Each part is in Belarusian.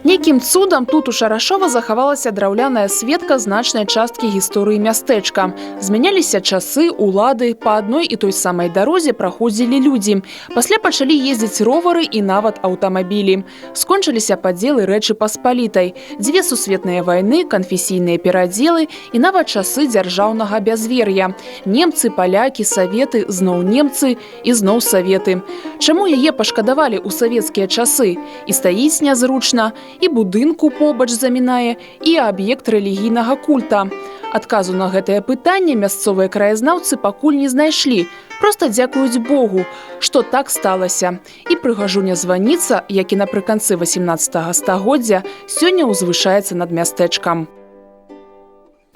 Нейкім цудам тут у Шарашова захавалася драўляная сведка значнай часткі гісторыі мястэчка. Змяняліся часы, улады, па адной і той самай дарозе праходзілі людзі. Пасля пачалі ездзіць ровары і нават аўтамабілі. Скончыліся падзелы Рэчы Паспалітай, дзве сусветныя вайны, канфесійныя перадзелы і нават часы дзяржаўнага бязвер'я. Немцы, палякі, саветы, зноў немцы і зноў саветы. Чаму яе пашкадавалі ў савецкія часы? І стаіць нязручна, і будынку побач замінае, і аб'ект рэлігійнага культа. Адказу на гэтае пытанне мясцовыя краязнаўцы пакуль не знайшлі. Проста дзякуюць Богу, што так сталася. І прыгажуня званіца, які напрыканцы 18 стагоддзя сёння ўзвышаецца над мястэчкам.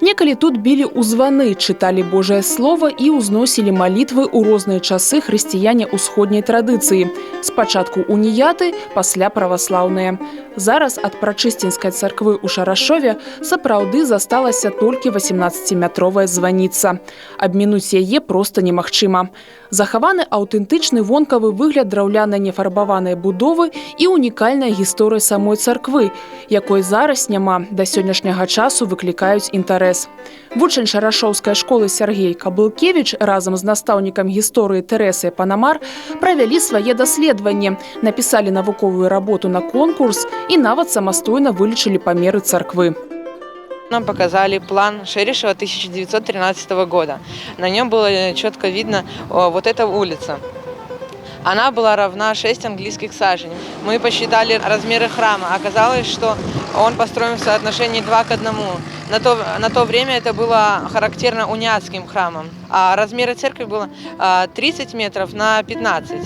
Некалі тут білі ў званы, чыталі Божае Слова і ўзносілі малітвы ў розныя часы хрысціяне ўсходняй традыцыі. Спачатку уніяты, пасля праваслаўныя. Зараз ад Прачысцінскай царквы ў Шарашове сапраўды засталася толькі 18-метровая званіца. Абмінуць яе проста немагчыма. Захаваны аўтэнтычны вонкавы выгляд драўлянай нефарбаванай будовы і унікальная гісторыя самой царквы, якой зараз няма, да сённяшняга часу выклікаюць інтарэс. Вучань Шарашоўскай школы Сергей Кабылкевіч разам з настаўнікам гісторыі Тэрэсай Панамар правялі свае даследаванні, напісалі навуковую работу на конкурс і нават самастойна вылічылі памеры царквы. Нам показали план Шерешева 1913 года. На нем было четко видно вот эта улица. Она была равна 6 английских саженей. Мы посчитали размеры храма. Оказалось, что он построен в соотношении 2 к 1. На то время это было характерно униатским храмом. А размеры церкви было 30 метров на 15.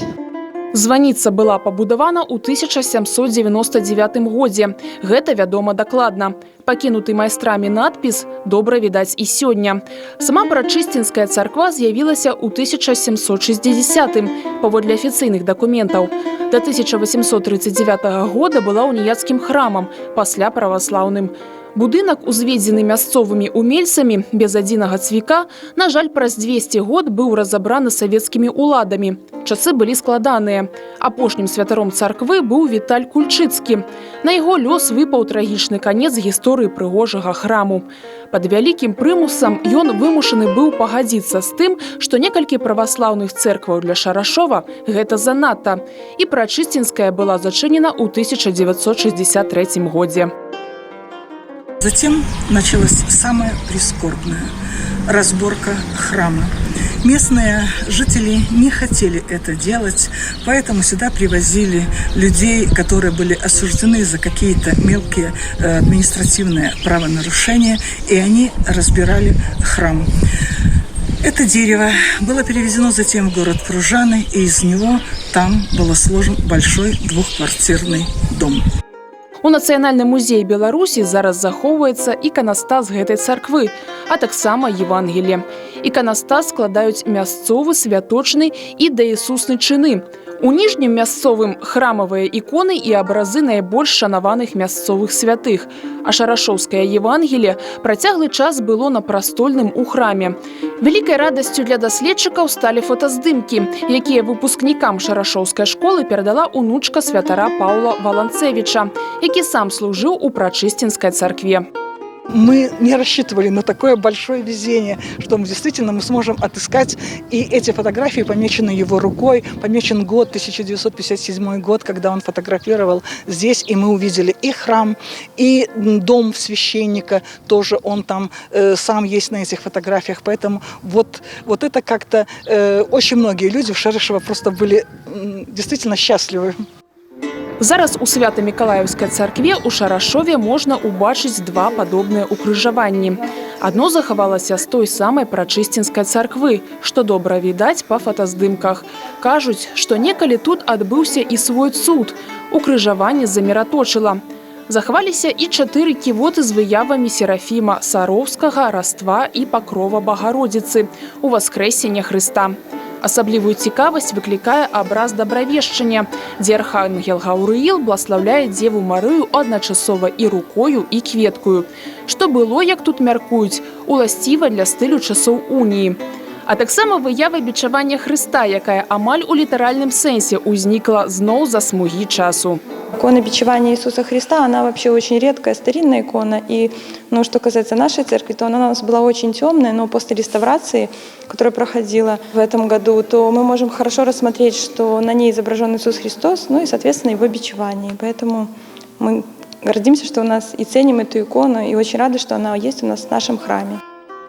Званіца была пабудавана ў 1799 годзе. Гэта вядома дакладна. Пакінуты майстрамі надпіс добра відаць і сёння. Сама Прачысцінская царква з'явілася ў 1760-м, паводле афіцыйных дакументаў. Да 1839 года была уніяцкім храмам, пасля праваслаўным. Будынак, узведзены мясцовымі умельцамі, без адзінага цвіка, на жаль, праз 200 год быў разабраны савецкімі уладамі. Часы былі складаныя. Апошнім святаром царквы быў Віталь Кульчыцкі. На яго лёс выпаў трагічны канец гісторыі прыгожага храму. Пад вялікім прымусам ён вымушаны быў пагадзіцца з тым, што некалькі праваслаўных цэркваў для Шарашова – гэта занадта. І Прачысцінская была зачынена ў 1963 годзе. Затем началась самая прискорбная разборка храма. Местные жители не хотели это делать, поэтому сюда привозили людей, которые были осуждены за какие-то мелкие административные правонарушения, и они разбирали храм. Это дерево было перевезено затем в город Пружаны, и из него там был сложен большой двухквартирный дом. У Нацыянальным музеі Беларусі зараз захоўваецца іканастас гэтай царквы, а таксама Евангелие. Іканастас складаюць мясцовы, святочны і даісусны чыны. У ніжнім мясцовым храмавыя іконы і абразы найбольш шанаваных мясцовых святых. А Шарашоўскае Евангелие працяглы час было на прастольным у храме. Вялікай радасцю для даследчыкаў сталі фотаздымкі, якія выпускнікам Шарашоўскай школы перадала унучка святара Паўла Валанцевіча, які сам служыў у Прачысцінскай царкве. Мы не рассчитывали на такое большое везение, что мы действительно сможем отыскать. И эти фотографии помечены его рукой. Помечен год, 1957 год, когда он фотографировал здесь. И мы увидели и храм, и дом священника. Тоже он там сам есть на этих фотографиях. Поэтому вот это как-то очень многие люди в Шерешево просто были действительно счастливы. Зараз у Свята-Мікалаеўскай царкве ў Шарашове можна ўбачыць два падобныя ўкрыжаванні. Адно захавалася з той самай Прачысцінскай царквы, што добра відаць па фотаздымках. Кажуць, што некалі тут адбыўся і свой цуд – укрыжаванне заміраточыла. Захаваліся і 4 ківоты з выявамі Серафіма Сароўскага, Раства і Пакрова Багародзіцы у Васкрэсення Хрыста. Асаблівую цікавасць выклікае абраз дабравешчання, дзе архангел Гаўрыіл бласлаўляе Дзеву Марыю адначасова і рукою, і кветкаю. Што было, як тут мяркуюць, уласціва для стылю часоў уніі. А таксама выява бичавання Хрыста, якая амаль у літаральным сэнсе ўзнікла зноў за смугі часу. Икона бичевания Иисуса Христа, она вообще очень редкая, старинная икона. И, что касается нашей церкви, то она у нас была очень темная, но после реставрации, которая проходила в этом году, то мы можем хорошо рассмотреть, что на ней изображен Иисус Христос, и, соответственно, его бичевание. Поэтому мы гордимся, что у нас и ценим эту икону, и очень рады, что она есть у нас в нашем храме.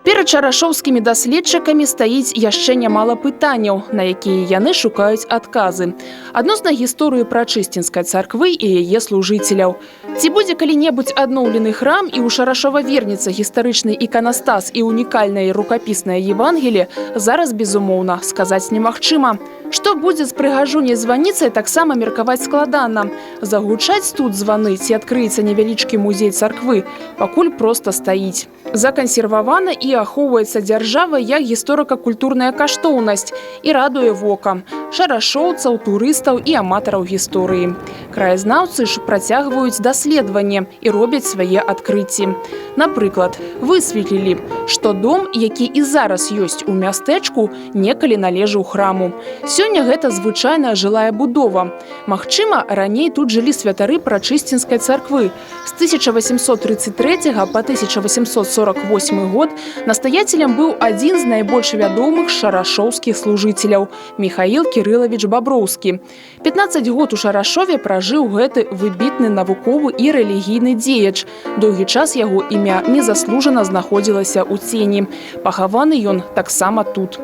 Перад шарашоўскімі даследчыкамі стаіць яшчэ нямала пытанняў, на якія яны шукаюць адказы. Адносна гісторыі прачысцінскай царквы і яе служыцеляў. Ці будзе калі-небудзь адноўлены храм і ў Шарашова вернецца гістарычны іканастас і унікальнае рукапіснае Евангелие, зараз, безумоўна, сказаць немагчыма. Што будзе з прыгажуняй званіцай, таксама меркаваць складана. Загучаць тут званы ці адкрыецца невялічкі музей царквы, пакуль проста стаіць. Закансервавана і ахоўваецца дзяржава як гісторыка-культурная каштоўнасць і радуе вока шарашоўцаў, турыстаў і аматараў гісторыі. Краязнаўцы ж працягваюць даследаванне і робяць свае адкрыцці. Напрыклад, высветлілі, што дом, які і зараз ёсць у мястэчку, некалі належаў храму. Сёння гэта звычайная жылая будова. Магчыма, раней тут жылі святары прачысцінскай царквы. З 1833 па 1848 год настаяцелем быў адзін з найбольш вядомых шарашоўскіх служыцеляў – Михаил Кириллович Бобровский. 15 год у Шарашове пражыў гэты выбітны навуковы і рэлігійны дзеяч. Доўгі час яго імя незаслужана знаходзілася ў цені. Пахаваны ён таксама тут.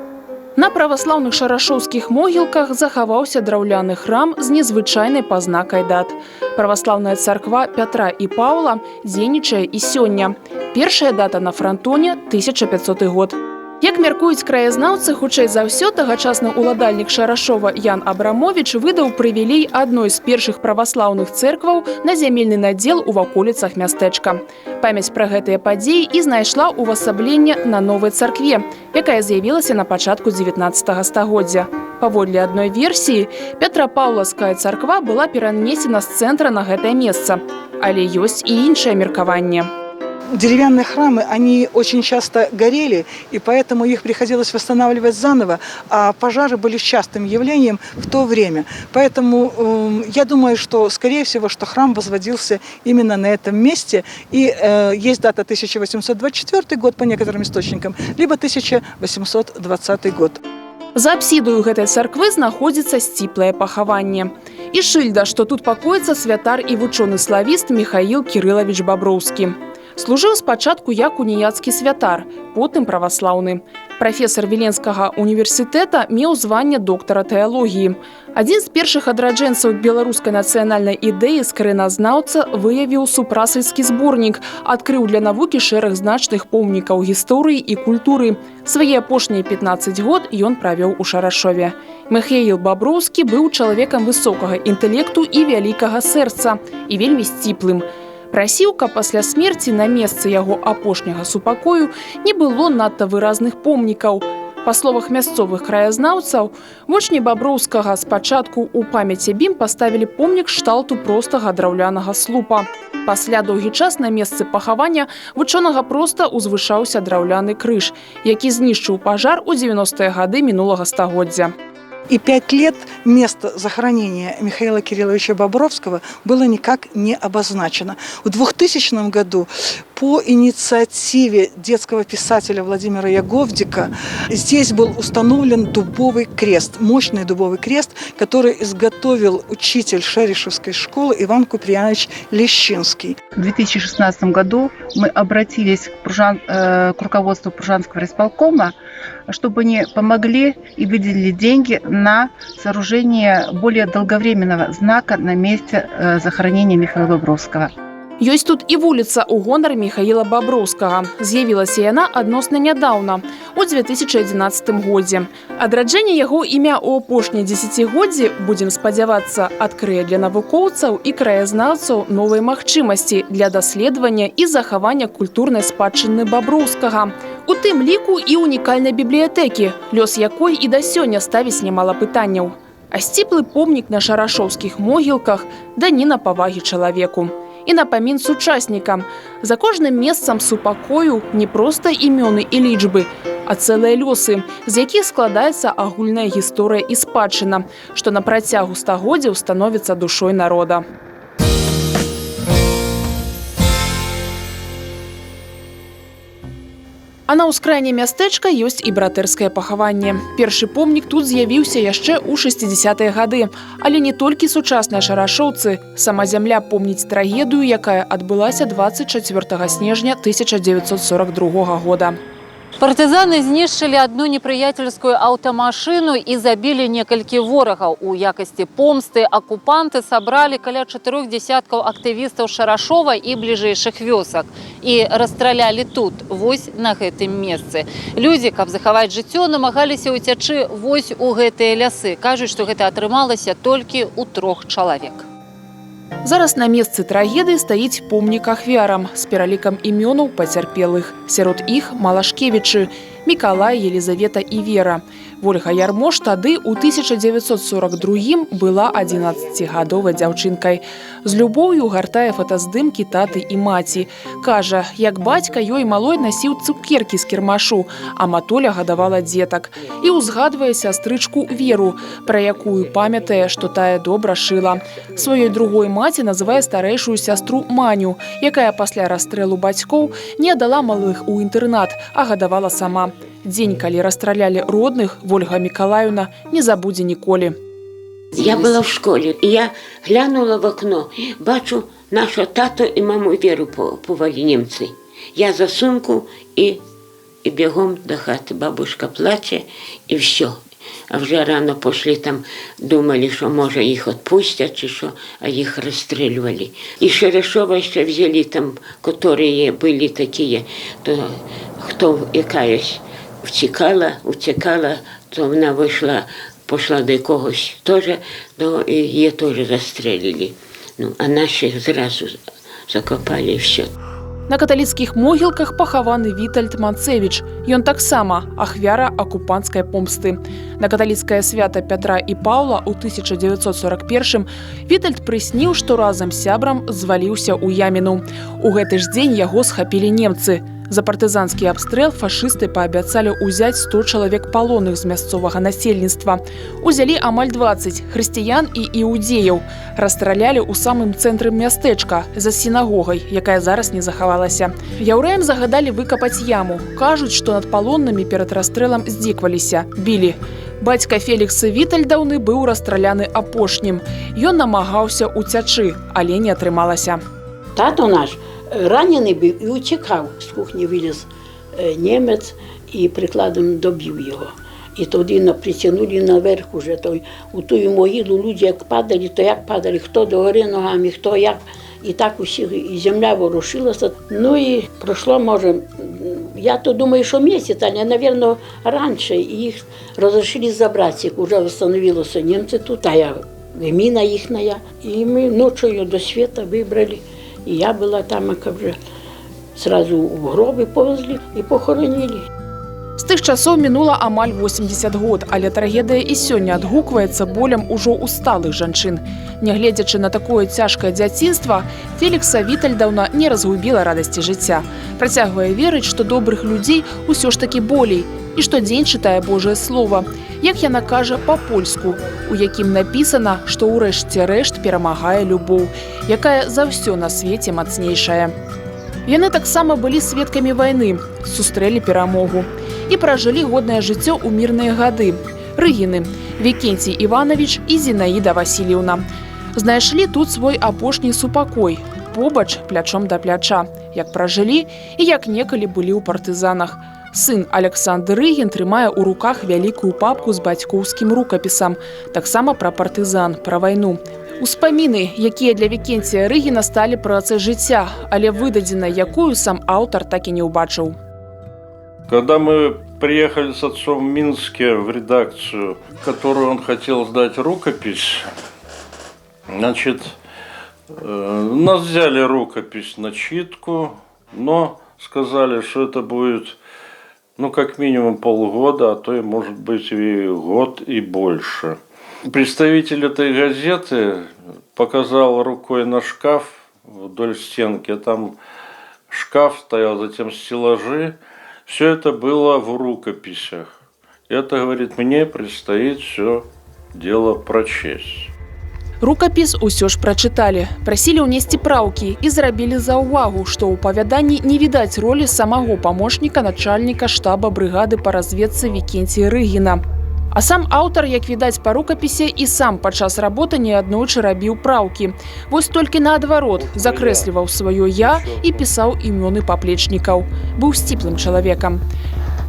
На праваслаўных шарашоўскіх могілках захаваўся драўляны храм з незвычайнай пазнакай дат. Праваслаўная царква Пятра і Паўла дзейнічае і сёння. Першая дата на франтоне – 1500 год. Як мяркуюць краязнаўцы, хутчэй за ўсё, тагачасны ўладальнік Шарашова Ян Абрамович выдаў прывілей адной з першых праваслаўных цэркваў на зямельны надзел у ваколіцах мястэчка. Памяць пра гэтыя падзеі і знайшла ўвасабленне на новай царкве, якая з'явілася на пачатку 19 стагоддзя. Паводле адной версіі, Петропаўлаўская царква была перанесена з цэнтра на гэтае месца. Але ёсць і іншае меркаванне. Деревянные храмы, они очень часто горели, и поэтому их приходилось восстанавливать заново, а пожары были частым явлением в то время. Поэтому я думаю, что, скорее всего, что храм возводился именно на этом месте, и есть дата 1824 год по некоторым источникам, либо 1820 год. За апсідаю гэтай царквы знаходзіцца сціплае пахаванне. І шыльда, што тут пакоіцца святар і вучоны славіст Михаил Кириллович Бобровский. Служыў спачатку як уніяцкі святар, потым праваслаўны. Прафесар Віленскага універсітэта меў званне доктара тэалогіі. Адзін з першых адраджэнцаў беларускай нацыянальнай ідэі скараназнаўца выявіў супрасальскі зборнік, адкрыў для навукі шэраг значных помнікаў гісторыі і культуры. Свае апошнія 15 год ён правёў у Шарашове. Михаил Бобровский быў чалавекам высокага інтэлекту і вялікага сэрца, і вельмі сціплым. Прасіўка пасля смерці на месцы яго апошняга супакою не было надта выразных помнікаў. Па словах мясцовых краязнаўцаў, вучні Бобровскага спачатку ў памяць аб ім паставілі помнік кшталту простага драўлянага слупа. Пасля доўгі час на месцы пахавання вучонага проста узвышаўся драўляны крыж, які знішчыў пажар у 90-е гады мінулага стагоддзя. И 5 лет место захоронения Михаила Кирилловича Бобровского было никак не обозначено. В 2000 году по инициативе детского писателя Владимира Яговдика здесь был установлен дубовый крест, мощный дубовый крест, который изготовил учитель Шерешевской школы Иван Куприянович Лещинский. В 2016 году мы обратились к руководству Пружанского райисполкома, чтобы они помогли и выделили деньги на сооружение более долговременного знака на месте захоронения Михаила Бобровского. Ёсць тут і вуліца ў гонар Михаила Бобровскага. З'явілася яна адносна нядаўна, у 2011 годзе. Адраджэнне яго імя ў апошнія дзесяцігоддзі, будзем спадзявацца, адкрые для навукоўцаў і краязнаўцаў новыя магчымасці для даследавання і захавання культурнай спадчыны Бобровскага. У тым ліку і унікальнай бібліятэкі, лёс якой і да сёння ставіць нямала пытанняў. А сціплы помнік на шарашоўскіх могілках даніна павагі чалавеку. І напамін сучаснікам. За кожным месцам супакою не проста імёны і лічбы, а цэлыя лёсы, з якіх складаецца агульная гісторыя і спадчына, што на працягу стагоддзяў становіцца душой народа. А на ўскраіне мястэчка ёсць і братэрскае пахаванне. Першы помнік тут з'явіўся яшчэ ў 60-е гады. Але не толькі сучасныя шарашоўцы. Сама зямля помніць трагедыю, якая адбылася 24 снежня 1942 года. Партызаны знішчылі одну непрыяцельскую аўтамашыну і забілі некалькі ворагаў. У якасці помсты акупанты сабралі каля 4 десяткаў актывістаў Шарашова і бліжэйшых вёсак. І расстралялі тут, вось на гэтым месцы. Людзі, каб захаваць жыццё, намагаліся ўцячы вось у гэтыя лясы. Кажуць, што гэта атрымалася толькі ў 3 чалавек. Зараз на месцы трагедыі стаіць помнік ахвярам з пералікам імёнаў пацярпелых. Сярод іх Малашкевічы, Мікалай, Елізавета і Вера. Вольга Ярмош тады ў 1942 была 11-гадовай дзяўчынкай. З любоўю гартае фотаздымкі таты і маці. Кажа, як бацька ёй малой насіў цукеркі з кірмашу, а матуля гадавала дзетак. І ўзгадвае сястрычку Веру, пра якую памятае, што тая добра шыла. Сваёй другой маці называе старэйшую сястру Маню, якая пасля расстрэлу бацькоў не аддала малых у інтэрнат, а гадавала сама. Дзень, калі расстралялі родных, Вольга Мікалаевна не забудзе ніколі. Я была в школе, и я глянула в окно, бачу нашу тату и маму Веру повали немцы. Я за сумку и бегом до хаты. Бабушка плаче, и все. А вже рано пошли там, думали, що може їх відпустять, чи що, а їх розстрілювали. І Шерешова ще взяли там, які були такі, то хто якась втікала, то вона вийшла, пішла до якогось теж, то її теж застрелили. Ну, а наші зразу закопали і все. На каталіцкіх могілках пахаваны Вітальд Манцевіч. Ён таксама ахвяра акупанцкай помсты. На каталіцкае свята Пятра і Паўла ў 1941 Вітальд прысніў, што разам з сябрам зваліўся ў яміну. У гэты ж дзень яго схапілі немцы. За партызанскі абстрэл фашысты паабяцалі ўзяць 100 чалавек палонных з мясцовага насельніцтва. Узялі амаль 20 хрысціян і іудзеяў. Расстралялі ў самым цэнтры мястэчка, за сінагогай, якая зараз не захавалася. Яўрэям загадалі выкапаць яму. Кажуць, што над палоннымі перад расстрэлам здзекваліся, білі. Бацька Фелікса Вітальдаўны быў расстраляны апошнім. Ён намагаўся уцячы, але не атрымалася. Тато наш ранений був і утікав. З кухні виліз німець і прикладом добив його. І тоді притягнули наверх уже. У ту могилу люди як падали, хто догори ногами, хто як. І так усі, і земля ворушилася. Ну і пройшло, може, я то думаю, що місяць, але, мабуть, раніше. І їх розрішили забрати, як вже встановилося німці тут, а я міна їхня. І ми ночою до світа вибрали. І я була там, яка вже зразу в гроби повезли і похоронили. З тых часоў мінула амаль 80 год, але трагедыя і сёння адгукваецца болем ужо усталых жанчын. Нягледзячы на такое цяжкае дзяцінства, Фелікса Вітальдаўна не разгубіла радасці жыцця. Працягвае верыць, што добрых людзей усё ж такі болей, і штодзень чытае Божае Слова. Як яна кажа па-польску, у якім напісана, што ў рэшце рэшт перамагае любоў, якая за ўсё на свеце мацнейшая. Яны таксама былі сведкамі вайны, сустрэлі перамогу і пражылі годнае жыццё ў мірныя гады. Рыгіны, Вікенцій Іванович і Зінаіда Васильівна. Знайшлі тут свой апошні супакой, побач плячом да пляча, як пражылі і як некалі былі ў партызанах. Сын Александр Рыгін трымае ў руках вялікую папку з бацькоўскім рукапісам, таксама пра партызан, пра вайну. Успаміны, якія для Вікенція Рыгіна сталі працай жыцця, але выдадзена, якую сам аўтар так і не ўбачыў. Когда мы приехали с отцом в Минске в редакцию, в которую он хотел сдать рукопись, значит, нас взяли рукопись на читку, но сказали, что это будет, ну, как минимум полгода, а то и, может быть, и год, и больше. Представитель этой газеты показал рукой на шкаф, вдоль стенки, а там шкаф стоял, затем стеллажи. Все это было в рукописях. Это, говорит, мне предстоит все дело прочесть. Рукапіс усё ж прачыталі, прасілі ўнесці праўкі і зрабілі заўвагу, што ў апавяданні не відаць ролі самого памочніка начальніка штаба брыгады па разведцы Вікенція Рыгіна. А сам аўтар, як відаць па рукапісе, і сам падчас работы неаднойчы рабіў праўкі. Вось толькі наадварот, закрэсліваў сваё «я» і пісаў імёны паплечнікаў. Быў сціплым чалавекам.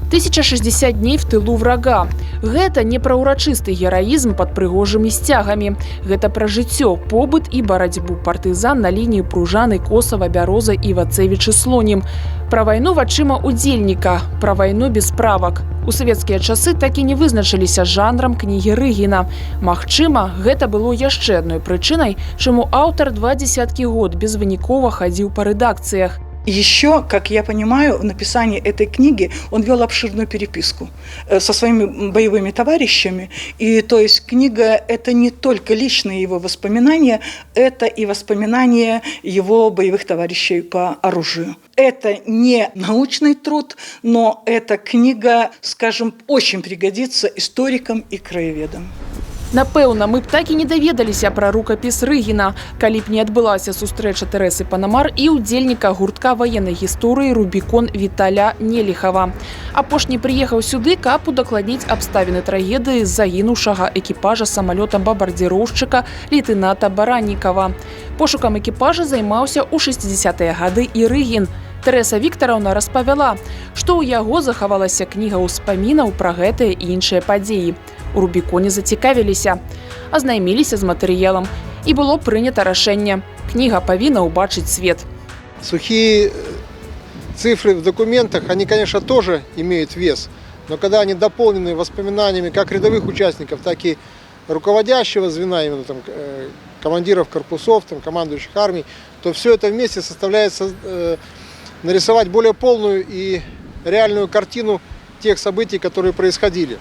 1060 дней в тылу врага. Гэта не пра ўрачысты гераізм пад прыгожымі сцягамі. Гэта пра жыццё, побыт і барацьбу партызан на лініі Пружаны, Косава, Бяроза і Вацэвічы Слонім. Пра вайну вачыма удзельніка, пра вайну без правак. У савецкія часы так і не вызначыліся жанрам кнігі Рыгіна. Магчыма, гэта было яшчэ адной прычынай, чаму аўтар 20 год безвынікова хадзіў па рэдакцыях. Еще, как я понимаю, в написании этой книги он вел обширную переписку со своими боевыми товарищами. И то есть книга – это не только личные его воспоминания, это и воспоминания его боевых товарищей по оружию. Это не научный труд, но эта книга, скажем, очень пригодится историкам и краеведам. Напэўна, мы б так і не даведаліся пра рукапіс Рыгіна, калі б не адбылася сустрэча Тэрэсы Панамар і ўдзельніка гуртка ваеннай гісторыі «Рубікон» Віталя Неліхава. Апошні прыехаў сюды, каб удакладніць абставіны трагедыі загінуўшага экіпажа самалёта бамбардзіроўшчыка лейтэнанта Бараннікава. Пошукам экіпажа займаўся ў 60-е гады і Рыгін. Тэрэса Віктараўна распавяла, што ў яго захавалася кніга ўспамінаў пра гэтыя і іншыя падзеі. У Рубіконе зацікавіліся, азнайміліся з матэрыялам, і было прынята рашэнне. Кніга павінна ўбачыць свет. Сухие цифры в документах, они, конечно, тоже имеют вес, но когда они дополнены воспоминаниями как рядовых участников, так и руководящего звена, именно там, командиров корпусов, там, командующих армий, то все это вместе составляет нарисовать более полную и реальную картину тех событий, которые происходили.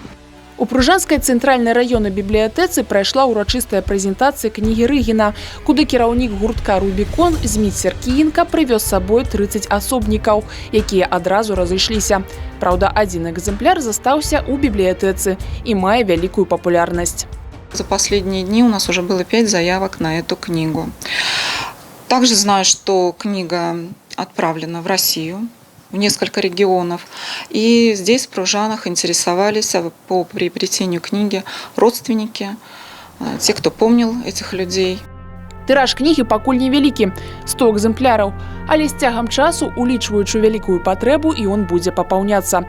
У Пружанскай цэнтральнай раённай бібліятэцы прайшла ўрачыстая прэзентацыя кнігі Рыгіна, куды кіраўнік гуртка «Рубікон» Зміць Серкіенка прывёз з сабой 30 асобнікаў, якія адразу разышліся. Праўда, адзін экземпляр застаўся ў бібліятэцы і мае вялікую папулярнасць. За последние дни у нас уже было 5 заявок на эту книгу. Также знаю, что книга отправлена в Россию, в несколько регионов. И здесь в Пружанах интересовались по приобретению книги родственники, те, кто помнил этих людей. Тыраж кнігі пакуль невялікі – 100 экземпляраў, але з цягам часу, улічваючы вялікую патрэбу, і он будзе папаўняцца.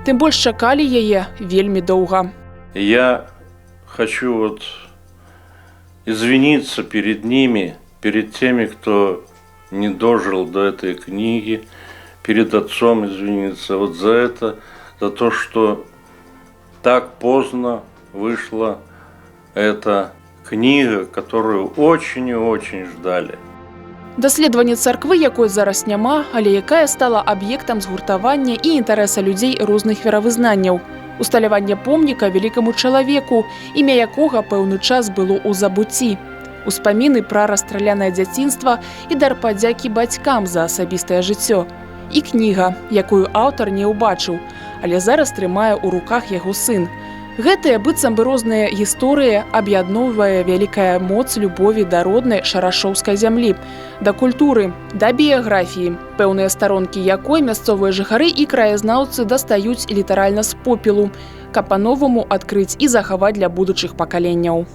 Тым больш чакалі яе вельмі доўга. Я хочу извиниться перед ними, перед теми, кто не дожил до этой книги, перед отцом извиниться за это, за то, что так поздно вышла эта книга, которую очень и очень ждали. Даследаванне царквы, якой зараз няма, але якая стала аб'ектам згуртавання і інтарэса людзей розных веравызнанняў. Усталяванне помніка вялікаму чалавеку, імя якога пэўны час было ў забуцці. Успаміны пра расстралянае дзяцінства і дар падзякі бацькам за асабістае жыццё. І кніга, якую аўтар не ўбачыў, але зараз трымае ў руках яго сын. Гэтыя быццам бы розныя гісторыі аб'ядноўвае вялікая моц любові да роднай шарашоўскай зямлі, да культуры, да біяграфіі, пэўныя старонкі якой мясцовыя жыхары і краязнаўцы дастаюць літаральна з попелу, каб па-новаму адкрыць і захаваць для будучых пакаленняў.